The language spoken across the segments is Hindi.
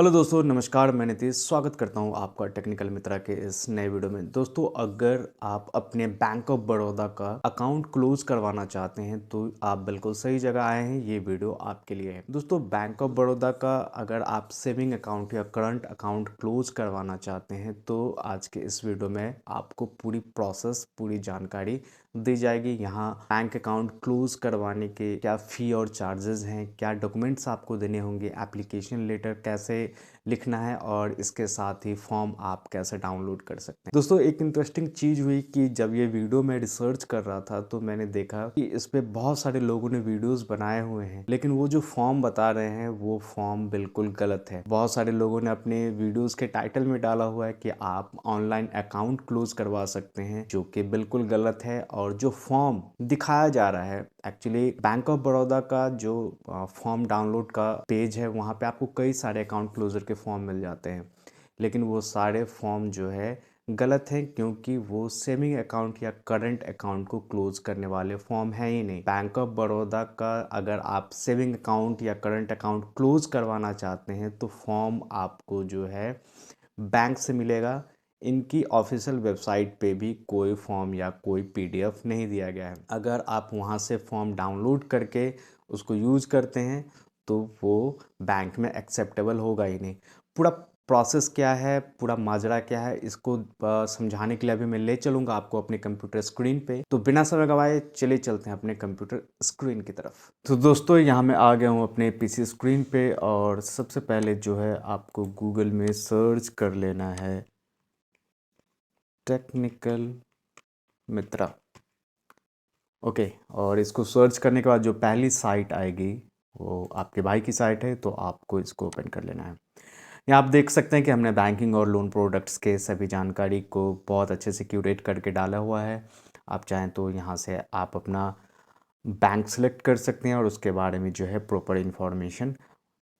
हेलो दोस्तों, नमस्कार। मैं नीतीश स्वागत करता हूं आपका टेक्निकल मित्रा के इस नए वीडियो में। दोस्तों, अगर आप अपने बैंक ऑफ बड़ौदा का अकाउंट क्लोज करवाना चाहते हैं तो आप बिल्कुल सही जगह आए हैं। ये वीडियो आपके लिए है। दोस्तों, बैंक ऑफ बड़ौदा का अगर आप सेविंग अकाउंट या करंट अकाउंट क्लोज करवाना चाहते हैं तो आज के इस वीडियो में आपको पूरी प्रोसेस, पूरी जानकारी दी जाएगी। यहाँ बैंक अकाउंट क्लोज करवाने के क्या फ़ी और चार्जेस हैं, क्या डॉक्यूमेंट्स आपको देने होंगे, एप्लीकेशन लेटर कैसे लिखना है और इसके साथ ही फॉर्म आप कैसे डाउनलोड कर सकते हैं। दोस्तों, एक इंटरेस्टिंग चीज़ हुई कि जब ये वीडियो मैं रिसर्च कर रहा था तो मैंने देखा कि इस पे बहुत सारे लोगों ने वीडियोस बनाए हुए हैं, लेकिन वो जो फॉर्म बता रहे हैं वो फॉर्म बिल्कुल गलत है। बहुत सारे लोगों ने अपने वीडियोस के टाइटल में डाला हुआ है कि आप ऑनलाइन अकाउंट क्लोज करवा सकते हैं, जो कि बिल्कुल गलत है। और जो फॉर्म दिखाया जा रहा है, एक्चुअली बैंक ऑफ बड़ौदा का जो फॉर्म डाउनलोड का पेज है, वहाँ पे आपको कई सारे अकाउंट क्लोजर के फॉर्म मिल जाते हैं, लेकिन वो सारे फॉर्म जो है गलत हैं, क्योंकि वो सेविंग अकाउंट या करंट अकाउंट को क्लोज करने वाले फॉर्म है ही नहीं। बैंक ऑफ बड़ौदा का अगर आप सेविंग अकाउंट या करंट अकाउंट क्लोज करवाना चाहते हैं तो फॉर्म आपको जो है बैंक से मिलेगा। इनकी ऑफिशियल वेबसाइट पे भी कोई फॉर्म या कोई पीडीएफ नहीं दिया गया है। अगर आप वहाँ से फॉर्म डाउनलोड करके उसको यूज करते हैं तो वो बैंक में एक्सेप्टेबल होगा ही नहीं। पूरा प्रोसेस क्या है, पूरा माजरा क्या है, इसको समझाने के लिए अभी मैं ले चलूँगा आपको अपने कंप्यूटर स्क्रीन पे। तो बिना समय गवाए चले चलते हैं अपने कंप्यूटर स्क्रीन की तरफ। तो दोस्तों, यहाँ मैं आ गया हूँ अपने पीसी स्क्रीन पे और सबसे पहले जो है आपको गूगल में सर्च कर लेना है टेक्निकल मित्रा। ओके, और इसको सर्च करने के बाद जो पहली साइट आएगी वो आपके भाई की साइट है, तो आपको इसको ओपन कर लेना है। यहाँ आप देख सकते हैं कि हमने बैंकिंग और लोन प्रोडक्ट्स के सभी जानकारी को बहुत अच्छे से क्यूरेट करके डाला हुआ है। आप चाहें तो यहाँ से आप अपना बैंक सेलेक्ट कर सकते हैं और उसके बारे में जो है प्रॉपर इन्फॉर्मेशन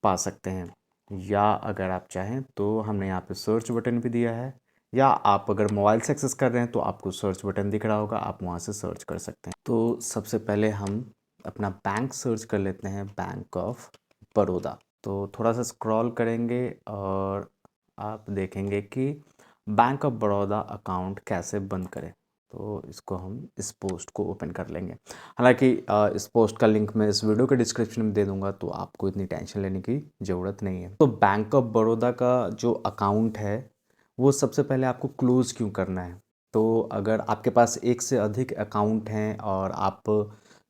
पा सकते हैं। या अगर आप चाहें तो हमने यहाँ पे सर्च बटन भी दिया है, या आप अगर मोबाइल से एक्सेस कर रहे हैं तो आपको सर्च बटन दिख रहा होगा, आप वहाँ से सर्च कर सकते हैं। तो सबसे पहले हम अपना बैंक सर्च कर लेते हैं, बैंक ऑफ बड़ौदा। तो थोड़ा सा स्क्रॉल करेंगे और आप देखेंगे कि बैंक ऑफ बड़ौदा अकाउंट कैसे बंद करें। तो इसको हम इस पोस्ट को ओपन कर लेंगे। हालांकि इस पोस्ट का लिंक मैं इस वीडियो के डिस्क्रिप्शन में दे दूंगा, तो आपको इतनी टेंशन लेने की ज़रूरत नहीं है। तो बैंक ऑफ बड़ौदा का जो अकाउंट है वो सबसे पहले आपको क्लोज़ क्यों करना है। तो अगर आपके पास एक से अधिक अकाउंट हैं और आप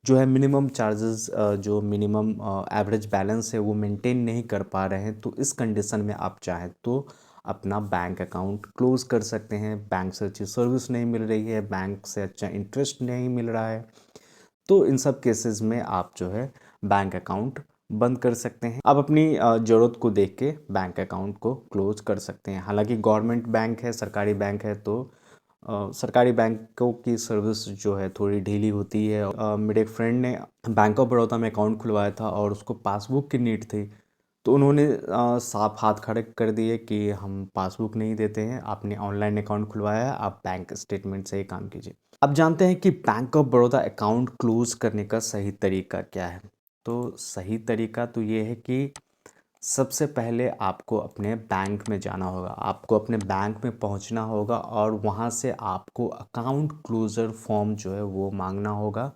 जो है मिनिमम चार्जेस, जो मिनिमम एवरेज बैलेंस है वो मेंटेन नहीं कर पा रहे हैं, तो इस कंडीशन में आप चाहें तो अपना बैंक अकाउंट क्लोज़ कर सकते हैं। बैंक से अच्छी सर्विस नहीं मिल रही है, बैंक से अच्छा इंटरेस्ट नहीं मिल रहा है, तो इन सब केसेस में आप जो है बैंक अकाउंट बंद कर सकते हैं। आप अपनी ज़रूरत को देख के बैंक अकाउंट को क्लोज कर सकते हैं। हालांकि गवर्नमेंट बैंक है, सरकारी बैंक है, तो सरकारी बैंकों की सर्विस जो है थोड़ी ढीली होती है। मेरे एक फ्रेंड ने बैंक ऑफ बड़ौदा में अकाउंट खुलवाया था और उसको पासबुक की नीड थी, तो उन्होंने साफ हाथ खड़े कर दिए कि हम पासबुक नहीं देते हैं, आपने ऑनलाइन अकाउंट खुलवाया है, आप बैंक स्टेटमेंट से ही काम कीजिए। अब जानते हैं कि bank of Baroda account close करने का सही तरीका क्या है। तो सही तरीका तो ये है कि सबसे पहले आपको अपने बैंक में जाना होगा, आपको अपने बैंक में पहुंचना होगा और वहां से आपको अकाउंट क्लोजर फॉर्म जो है वो मांगना होगा।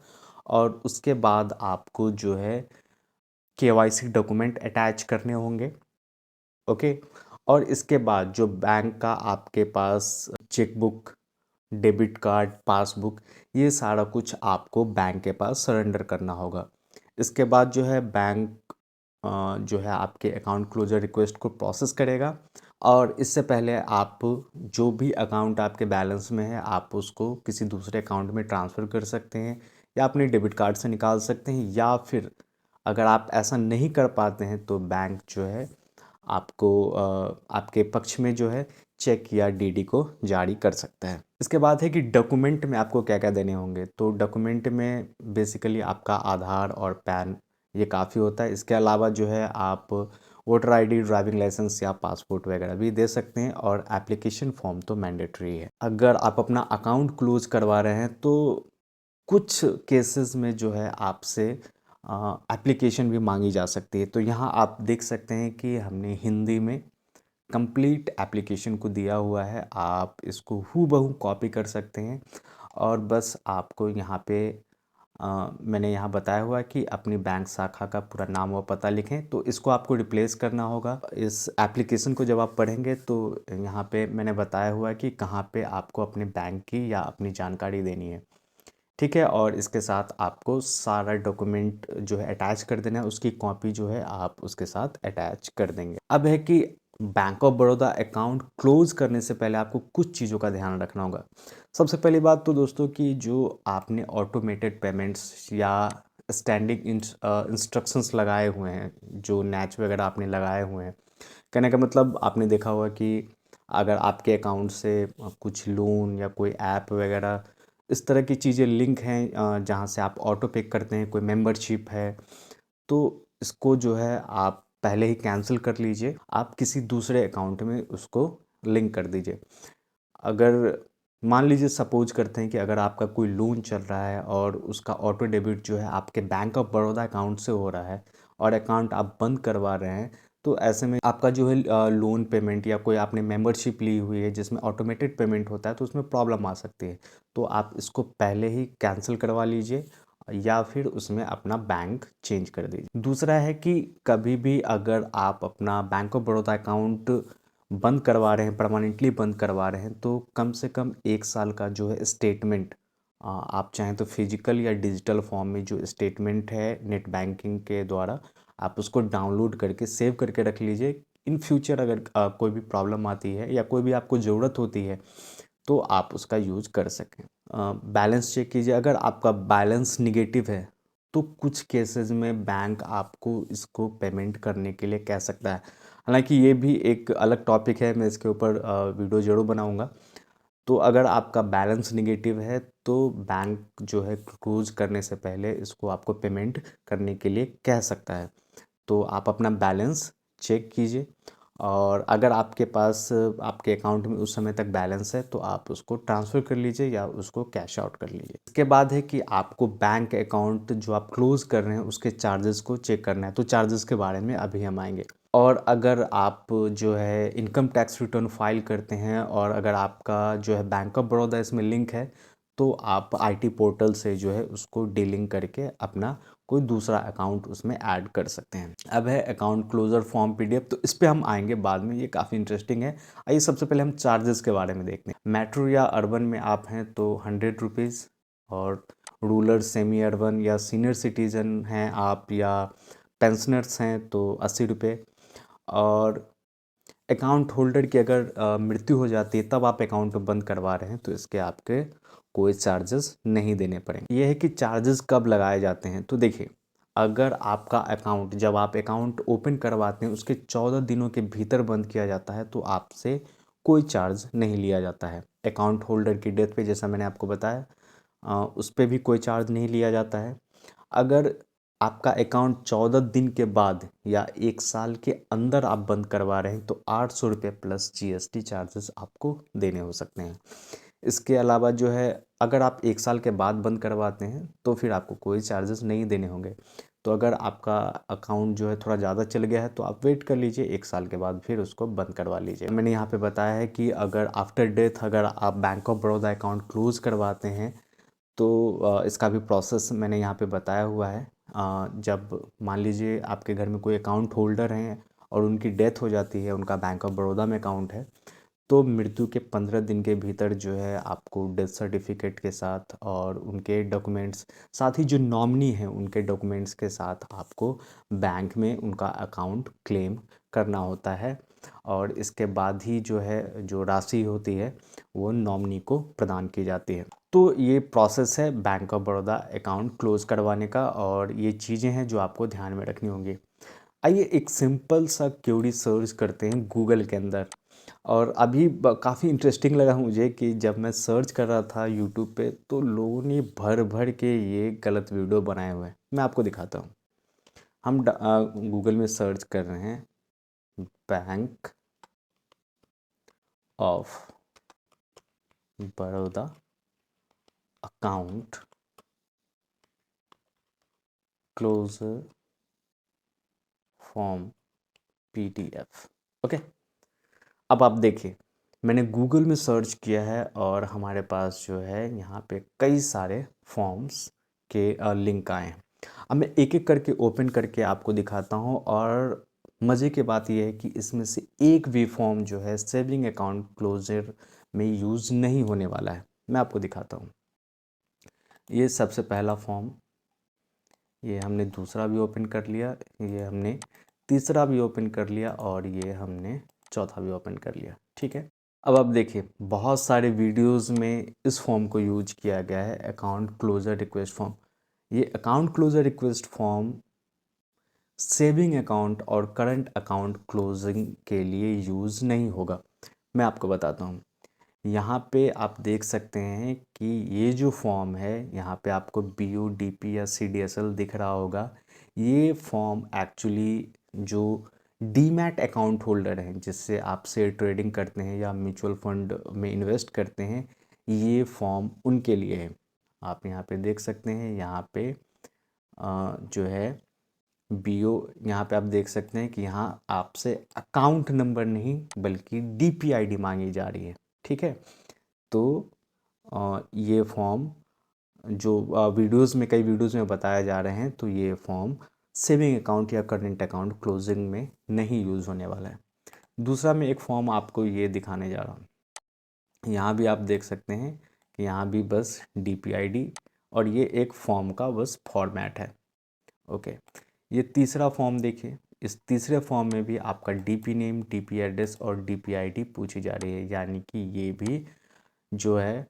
और उसके बाद आपको जो है केवाईसी डॉक्यूमेंट अटैच करने होंगे। ओके, और इसके बाद जो बैंक का आपके पास चेकबुक, डेबिट कार्ड, पासबुक, ये सारा कुछ आपको बैंक के पास सरेंडर करना होगा। इसके बाद जो है बैंक जो है आपके अकाउंट क्लोजर रिक्वेस्ट को प्रोसेस करेगा, और इससे पहले आप जो भी अकाउंट आपके बैलेंस में है आप उसको किसी दूसरे अकाउंट में ट्रांसफ़र कर सकते हैं, या अपने डेबिट कार्ड से निकाल सकते हैं, या फिर अगर आप ऐसा नहीं कर पाते हैं तो बैंक जो है आपको आपके पक्ष में जो है चेक या डीडी को जारी कर सकता है। इसके बाद है कि डॉक्यूमेंट में आपको क्या क्या देने होंगे। तो डॉक्यूमेंट में बेसिकली आपका आधार और पैन, ये काफ़ी होता है। इसके अलावा जो है आप वोटर आईडी, ड्राइविंग लाइसेंस या पासपोर्ट वगैरह भी दे सकते हैं, और एप्लीकेशन फॉर्म तो मैंडेटरी है। अगर आप अपना अकाउंट क्लोज करवा रहे हैं तो कुछ केसेस में जो है आपसे एप्लीकेशन भी मांगी जा सकती है। तो यहाँ आप देख सकते हैं कि हमने हिंदी में कंप्लीट एप्लीकेशन को दिया हुआ है। आप इसको हूबहू कॉपी कर सकते हैं और बस आपको यहाँ पे मैंने यहाँ बताया हुआ है कि अपनी बैंक शाखा का पूरा नाम व पता लिखें। तो इसको आपको रिप्लेस करना होगा। इस एप्लीकेशन को जब आप पढ़ेंगे तो यहाँ पे मैंने बताया हुआ है कि कहाँ पे आपको अपने बैंक की या अपनी जानकारी देनी है, ठीक है। और इसके साथ आपको सारा डॉक्यूमेंट जो है अटैच कर देना है, उसकी कॉपी जो है आप उसके साथ अटैच कर देंगे। अब है कि bank of Baroda account close करने से पहले आपको कुछ चीज़ों का ध्यान रखना होगा। सबसे पहली बात तो दोस्तों कि जो आपने ऑटोमेटेड पेमेंट्स या स्टैंडिंग इंस्ट्रक्शंस लगाए हुए हैं, जो नैच वगैरह आपने लगाए हुए हैं, कहने का मतलब आपने देखा होगा कि अगर आपके अकाउंट से कुछ लोन या कोई ऐप वगैरह इस तरह की चीज़ें लिंक हैं जहाँ से आप ऑटो पे करते हैं, कोई मेंबरशिप है, तो इसको जो है आप पहले ही कैंसिल कर लीजिए। आप किसी दूसरे अकाउंट में उसको लिंक कर दीजिए। अगर मान लीजिए सपोज करते हैं कि अगर आपका कोई लोन चल रहा है और उसका ऑटो डेबिट जो है आपके बैंक ऑफ बड़ौदा अकाउंट से हो रहा है और अकाउंट आप बंद करवा रहे हैं, तो ऐसे में आपका जो है लोन पेमेंट या कोई आपने मेंबरशिप ली हुई है जिसमें ऑटोमेटेड पेमेंट होता है, तो उसमें प्रॉब्लम आ सकती है। तो आप इसको पहले ही कैंसिल करवा लीजिए या फिर उसमें अपना बैंक चेंज कर दीजिए। दूसरा है कि कभी भी अगर आप अपना बैंक ऑफ बड़ौदा अकाउंट बंद करवा रहे हैं, परमानेंटली बंद करवा रहे हैं, तो कम से कम 1 साल का जो है स्टेटमेंट, आप चाहें तो फिजिकल या डिजिटल फॉर्म में जो स्टेटमेंट है नेट बैंकिंग के द्वारा आप उसको डाउनलोड करके सेव करके रख लीजिए। इन फ्यूचर अगर कोई भी प्रॉब्लम आती है या कोई भी आपको ज़रूरत होती है तो आप उसका यूज कर सकें। बैलेंस चेक कीजिए। अगर आपका बैलेंस निगेटिव है तो कुछ केसेस में बैंक आपको इसको पेमेंट करने के लिए कह सकता है। हालांकि ये भी एक अलग टॉपिक है, मैं इसके ऊपर वीडियो ज़रूर बनाऊंगा। तो अगर आपका बैलेंस निगेटिव है तो बैंक जो है क्लोज करने से पहले इसको आपको पेमेंट करने के लिए कह सकता है। तो आप अपना बैलेंस चेक कीजिए और अगर आपके पास आपके अकाउंट में उस समय तक बैलेंस है तो आप उसको ट्रांसफ़र कर लीजिए या उसको कैश आउट कर लीजिए। इसके बाद है कि आपको बैंक अकाउंट जो आप क्लोज कर रहे हैं उसके चार्जेस को चेक करना है। तो चार्जेस के बारे में अभी हम आएंगे। और अगर आप जो है इनकम टैक्स रिटर्न फाइल करते हैं और अगर आपका जो है बैंक ऑफ बड़ौदा इसमें लिंक है तो आप आईटी पोर्टल से जो है उसको डीलिंग करके अपना कोई दूसरा अकाउंट उसमें ऐड कर सकते हैं। अब है अकाउंट क्लोजर फॉर्म पीडीएफ, तो इस पे हम आएंगे बाद में, ये काफ़ी इंटरेस्टिंग है। आइए सबसे पहले हम चार्जेस के बारे में देखते हैं। मेट्रो या अर्बन में आप हैं तो 100 रुपीज़, और रूरल सेमी अर्बन या सीनियर सिटीज़न हैं आप या पेंशनर्स हैं तो 80 रुपये। और अकाउंट होल्डर की अगर मृत्यु हो जाती है तब आप अकाउंट बंद करवा रहे हैं तो इसके आपके कोई चार्जेस नहीं देने पड़ेंगे। ये है कि चार्जेस कब लगाए जाते हैं। तो देखिए, अगर आपका अकाउंट जब आप अकाउंट ओपन करवाते हैं उसके 14 दिनों के भीतर बंद किया जाता है तो आपसे कोई चार्ज नहीं लिया जाता है। अकाउंट होल्डर की डेथ पे जैसा मैंने आपको बताया उस पर भी कोई चार्ज नहीं लिया जाता है। अगर आपका अकाउंट 14 दिन के बाद या 1 साल के अंदर आप बंद करवा रहे हैं तो 800 रुपये प्लस जीएसटी चार्जेस आपको देने हो सकते हैं। इसके अलावा जो है अगर आप 1 साल के बाद बंद करवाते हैं तो फिर आपको कोई चार्जेस नहीं देने होंगे। तो अगर आपका अकाउंट जो है थोड़ा ज़्यादा चल गया है तो आप वेट कर लीजिए, 1 साल के बाद फिर उसको बंद करवा लीजिए। मैंने यहाँ पे बताया है कि अगर आफ्टर डेथ अगर आप bank of Baroda account close करवाते हैं तो इसका भी प्रोसेस मैंने यहाँ पे बताया हुआ है। जब मान लीजिए आपके घर में कोई अकाउंट होल्डर हैं और उनकी डेथ हो जाती है, उनका बैंक ऑफ बड़ौदा में अकाउंट है, तो मृत्यु के 15 दिन के भीतर जो है आपको डेथ सर्टिफिकेट के साथ और उनके डॉक्यूमेंट्स, साथ ही जो नॉमिनी हैं उनके डॉक्यूमेंट्स के साथ आपको बैंक में उनका अकाउंट क्लेम करना होता है। और इसके बाद ही जो है जो राशि होती है वो नॉमिनी को प्रदान की जाती है। तो ये प्रोसेस है bank of Baroda account close करवाने का और ये चीज़ें हैं जो आपको ध्यान में रखनी होंगी। आइए एक सिंपल सा क्वेरी सर्च करते हैं गूगल के अंदर। और अभी काफ़ी इंटरेस्टिंग लगा मुझे कि जब मैं सर्च कर रहा था यूट्यूब पे तो लोगों ने भर भर के ये गलत वीडियो बनाए हुए हैं। मैं आपको दिखाता हूँ। हम गूगल में सर्च कर रहे हैं bank of Baroda account closure form PDF। Okay, अब आप देखिए, मैंने गूगल में सर्च किया है और हमारे पास जो है यहाँ पे कई सारे फॉर्म्स के लिंक आए हैं। अब मैं एक एक करके ओपन करके आपको दिखाता हूँ और मज़े की बात यह है कि इसमें से एक भी फॉर्म जो है सेविंग अकाउंट क्लोजर में यूज़ नहीं होने वाला है। मैं आपको दिखाता हूँ। ये सबसे पहला फॉर्म, ये हमने दूसरा भी ओपन कर लिया, ये हमने तीसरा भी ओपन कर लिया और ये हमने चौथा भी ओपन कर लिया। ठीक है, अब आप देखिए, बहुत सारे वीडियोस में इस फॉर्म को यूज किया गया है, अकाउंट क्लोजर रिक्वेस्ट फॉर्म। ये account closure request form saving account और करंट अकाउंट क्लोजिंग के लिए यूज़ नहीं होगा। मैं आपको बताता हूँ। यहाँ पे आप देख सकते हैं कि ये जो फॉर्म है, यहाँ पे आपको BO DP या CDSL दिख रहा होगा। ये फॉर्म एक्चुअली जो डीमैट अकाउंट होल्डर हैं, जिससे आप शेयर ट्रेडिंग करते हैं या म्यूचुअल फंड में इन्वेस्ट करते हैं, ये फॉर्म उनके लिए है। आप यहाँ पे देख सकते हैं, यहाँ पे जो है BO, यहाँ पे आप देख सकते हैं कि यहाँ आपसे अकाउंट नंबर नहीं बल्कि DPID मांगी जा रही है। ठीक है, तो ये फॉर्म जो वीडियोस में, कई वीडियोस में बताया जा रहे हैं, तो ये फॉर्म सेविंग अकाउंट या करंट अकाउंट क्लोजिंग में नहीं यूज़ होने वाला है। दूसरा मैं एक फॉर्म आपको ये दिखाने जा रहा हूँ। यहाँ भी आप देख सकते हैं कि यहाँ भी बस DPID और ये एक फॉर्म का बस फॉर्मेट है। ओके, ये तीसरा फॉर्म देखिए, इस तीसरे फॉर्म में भी आपका DP नेम, DP एड्रेस और DPID पूछी जा रही है, यानी कि ये भी जो है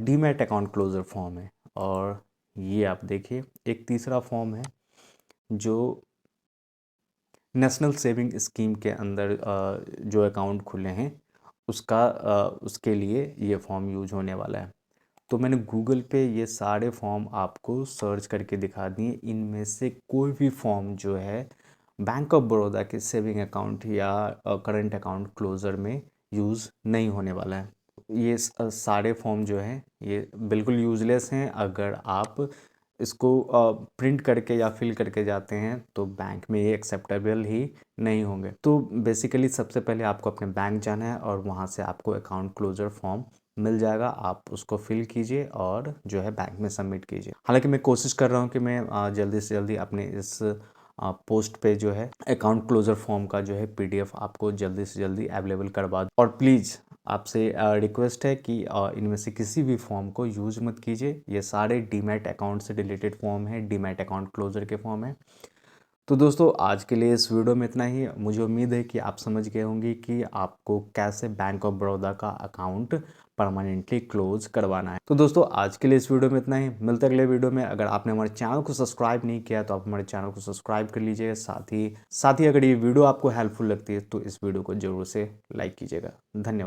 डीमैट अकाउंट क्लोजर फॉर्म है। और ये आप देखिए, एक तीसरा फॉर्म है जो नेशनल सेविंग स्कीम के अंदर जो अकाउंट खुले हैं उसके लिए ये फॉर्म यूज होने वाला है। तो मैंने गूगल पे ये सारे फॉर्म आपको सर्च करके दिखा दिए। इनमें से कोई भी फॉर्म जो है बैंक ऑफ बड़ौदा के सेविंग अकाउंट या करंट अकाउंट क्लोजर में यूज़ नहीं होने वाला है। ये सारे फॉर्म जो हैं ये बिल्कुल यूज़लेस हैं। अगर आप इसको प्रिंट करके या फिल करके जाते हैं तो बैंक में ये एक्सेप्टेबल ही नहीं होंगे। तो बेसिकली सबसे पहले आपको अपने बैंक जाना है और वहाँ से आपको अकाउंट क्लोजर फॉर्म मिल जाएगा। आप उसको फिल कीजिए और जो है बैंक में सबमिट कीजिए। हालांकि मैं कोशिश कर रहा हूँ कि मैं जल्दी से जल्दी अपने इस पोस्ट पे जो है अकाउंट क्लोजर फॉर्म का जो है PDF आपको जल्दी से जल्दी अवेलेबल करवा दूँ। और प्लीज़ आपसे रिक्वेस्ट है कि इनमें से किसी भी फॉर्म को यूज़ मत कीजिए। ये सारे डीमैट अकाउंट से रिलेटेड फॉर्म है, डीमैट अकाउंट क्लोजर के फॉर्म है। तो दोस्तों, आज के लिए इस वीडियो में इतना ही। मुझे उम्मीद है कि आप समझ गए होंगे कि आपको कैसे बैंक ऑफ बड़ौदा का अकाउंट परमानेंटली क्लोज करवाना है। तो दोस्तों, आज के लिए इस वीडियो में इतना ही। मिलते अगले वीडियो में। अगर आपने हमारे चैनल को सब्सक्राइब नहीं किया तो आप हमारे चैनल को सब्सक्राइब कर लीजिएगा। साथ ही अगर ये वीडियो आपको हेल्पफुल लगती है तो इस वीडियो को ज़रूर से लाइक कीजिएगा। धन्यवाद।